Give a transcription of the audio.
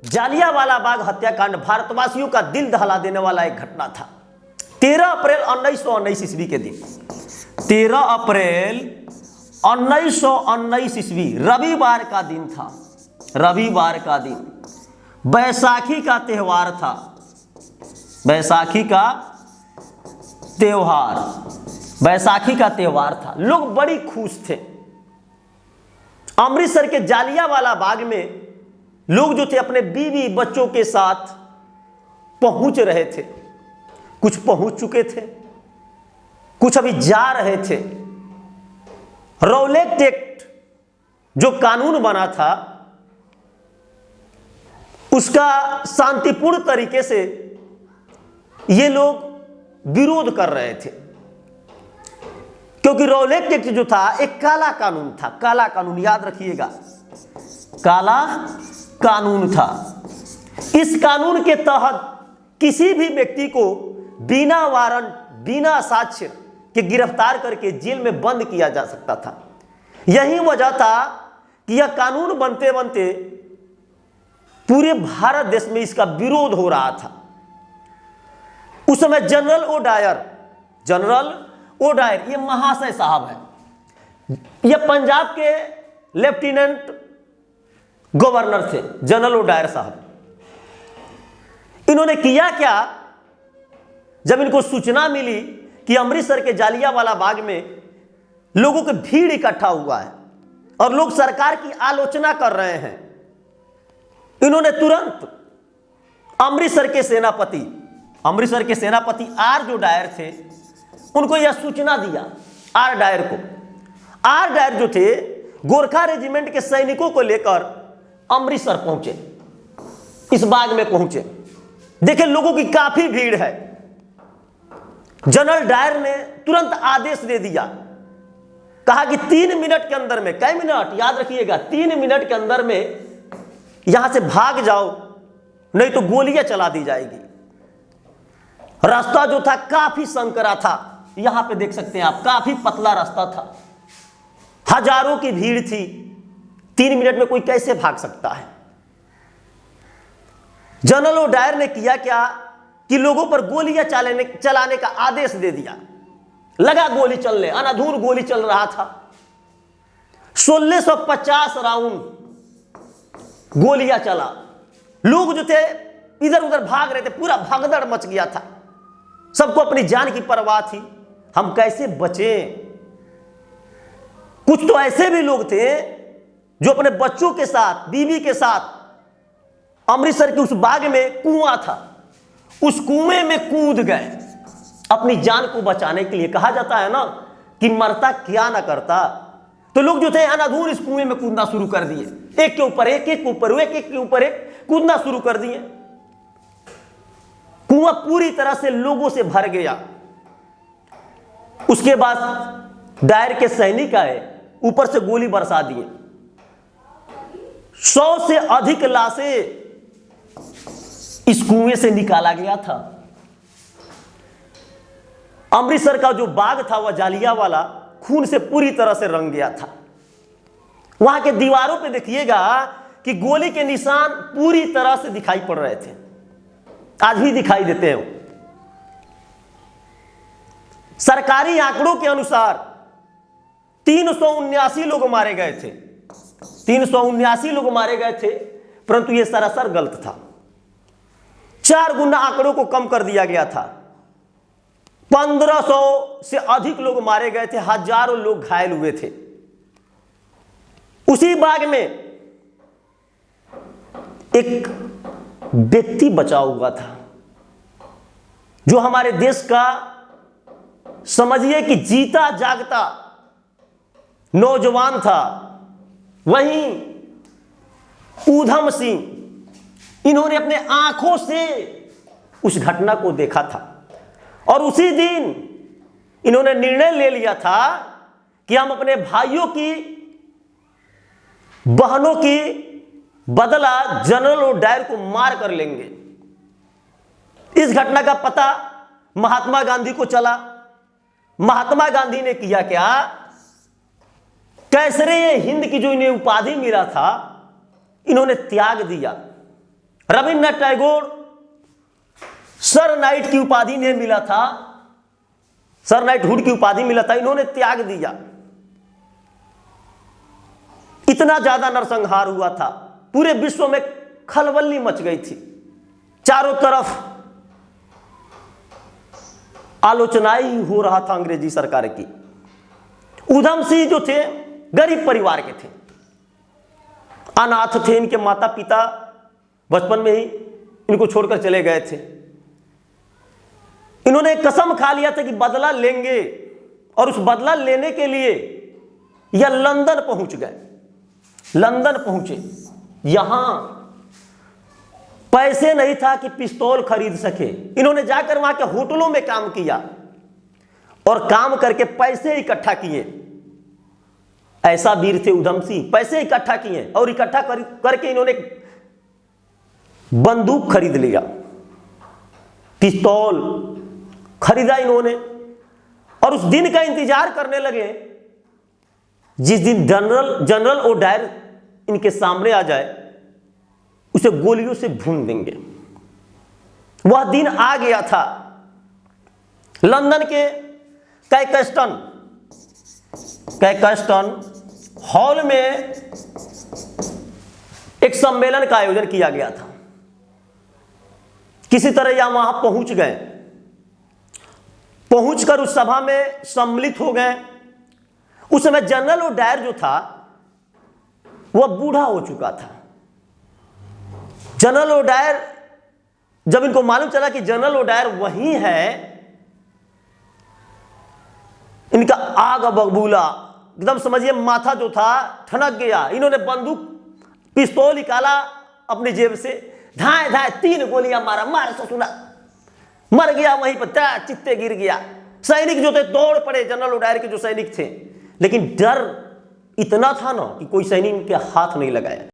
जालियांवाला बाग हत्याकांड भारतवासियों का दिल दहला देने वाला एक घटना था। 13 अप्रैल 1919 ईस्वी के दिन, 13 अप्रैल 1919 ईस्वी रविवार का दिन था। रविवार का दिन बैसाखी का त्यौहार था। बैसाखी का त्यौहार, बैसाखी का त्यौहार था। लोग बड़ी खुश थे। अमृतसर के जालियांवाला बाग में लोग जो थे अपने बीवी बच्चों के साथ पहुंच रहे थे। कुछ पहुंच चुके थे, कुछ अभी जा रहे थे। रौलेट एक्ट जो कानून बना था उसका शांतिपूर्ण तरीके से ये लोग विरोध कर रहे थे, क्योंकि रौलेट एक्ट जो था एक काला कानून था। काला कानून याद रखिएगा, काला कानून था। इस कानून के तहत किसी भी व्यक्ति को बिना वारंट, बिना साक्ष्य के गिरफ्तार करके जेल में बंद किया जा सकता था। यही वजह था कि यह कानून बनते बनते पूरे भारत देश में इसका विरोध हो रहा था। उस समय जनरल ओ डायर ये महाशय साहब है, ये पंजाब के लेफ्टिनेंट गवर्नर थे, जनरल ओ डायर साहब। इन्होंने किया क्या, जब इनको सूचना मिली कि अमृतसर के जालियांवाला बाग में लोगों की भीड़ इकट्ठा हुआ है और लोग सरकार की आलोचना कर रहे हैं, इन्होंने तुरंत अमृतसर के सेनापति आर जो डायर थे उनको यह सूचना दिया। आर डायर को, आर डायर जो थे गोरखा रेजिमेंट के सैनिकों को लेकर अमृतसर पहुंचे, इस बाग में पहुंचे। देखे लोगों की काफी भीड़ है। जनरल डायर ने तुरंत आदेश दे दिया, कहा कि 3 मिनट के अंदर में, कई मिनट याद रखिएगा, 3 मिनट के अंदर में यहां से भाग जाओ, नहीं तो गोलियां चला दी जाएगी। रास्ता जो था काफी संकरा था, यहां पे देख सकते हैं आप, काफी पतला रास्ता था। हजारों की भीड़ थी। 3 मिनट में कोई कैसे भाग सकता है। जनरल ओ डायर ने किया क्या कि लोगों पर गोलियां चलाने का आदेश दे दिया। लगा गोली चलने, अनाधूर गोली चल रहा था। 1650 राउंड गोलियां चला। लोग जो थे इधर उधर भाग रहे थे, पूरा भगदड़ मच गया था। सबको अपनी जान की परवाह थी, हम कैसे बचें। कुछ तो ऐसे भी लोग थे जो अपने बच्चों के साथ, बीवी के साथ अमृतसर के उस बाग में कुआं था, उस कुएं में कूद गए अपनी जान को बचाने के लिए। कहा जाता है ना कि मरता क्या ना करता। तो लोग जो थे अनाधूर इस कुएं में कूदना शुरू कर दिए, एक के ऊपर एक, एक के ऊपर एक, एक के ऊपर एक कूदना शुरू कर दिए। कुआं पूरी तरह से लोगों से भर गया। उसके बाद डायर के सैनिक आए, ऊपर से गोली बरसा दिए। 100 से अधिक लाशें इस कुएं से निकाला गया था। अमृतसर का जो बाग था वह जालियांवाला खून से पूरी तरह से रंग गया था। वहां के दीवारों पे देखिएगा कि गोली के निशान पूरी तरह से दिखाई पड़ रहे थे, आज भी दिखाई देते हैं। सरकारी आंकड़ों के अनुसार 379 लोग मारे गए थे। 379 लोग मारे गए थे, परंतु यह सरासर गलत था। 4 गुना आंकड़ों को कम कर दिया गया था। 1500 से अधिक लोग मारे गए थे, हजारों लोग घायल हुए थे। उसी बाग में एक व्यक्ति बचा हुआ था जो हमारे देश का समझिए कि जीता जागता नौजवान था। वहीं ऊधम सिंह, इन्होंने अपने आंखों से उस घटना को देखा था और उसी दिन इन्होंने निर्णय ले लिया था कि हम अपने भाइयों की, बहनों की बदला जनरल ओ डायर को मार कर लेंगे। इस घटना का पता महात्मा गांधी को चला। महात्मा गांधी ने किया क्या, कैसरे हिंद की जो इन्हें उपाधि मिला था, इन्होंने त्याग दिया रविन्द्रनाथ टैगोर सर नाइट की उपाधि नहीं मिला था, सर नाइटहुड की उपाधि मिला था, इन्होंने त्याग दिया। इतना ज्यादा नरसंहार हुआ था, पूरे विश्व में खलबली मच गई थी, चारों तरफ आलोचनाएं ही हो रहा था अंग्रेजी सरकार की। उधम सिंह जो थे गरीब परिवार के थे, अनाथ थे, इनके माता पिता बचपन में ही इनको छोड़कर चले गए थे। इन्होंने कसम खा लिया था कि बदला लेंगे, और उस बदला लेने के लिए यह लंदन पहुंच गए। लंदन पहुंचे, यहां पैसे नहीं था कि पिस्तौल खरीद सके। इन्होंने जाकर वहां के होटलों में काम किया और काम करके पैसे इकट्ठा किए। ऐसा वीर थे उधम सिंह, पैसे इकट्ठा किए और इकट्ठा करके इन्होंने बंदूक खरीद लिया, पिस्तौल खरीदा इन्होंने, और उस दिन का इंतजार करने लगे जिस दिन जनरल ओडायर इनके सामने आ जाए, उसे गोलियों से भून देंगे। वह दिन आ गया था। लंदन के कैकस्टन हॉल में एक सम्मेलन का आयोजन किया गया था। किसी तरह यह वहां पहुंच गए, पहुंचकर उस सभा में सम्मिलित हो गए। उस समय जनरल ओडायर जो था वह बूढ़ा हो चुका था। जनरल ओडायर, जब इनको मालूम चला कि जनरल ओडायर वही है, इनका आग बबूला, एकदम समझिए माथा जो था ठनक गया। इन्होंने बंदूक पिस्तौल निकाला अपनी जेब से, धाए धाए 3 गोलियां मारा, मार सुना, मर गया वहीं पर, चित्ते गिर गया। सैनिक जो थे दौड़ पड़े, जनरल ओडायर के जो सैनिक थे, लेकिन डर इतना था ना कि कोई सैनिक के हाथ नहीं लगाया।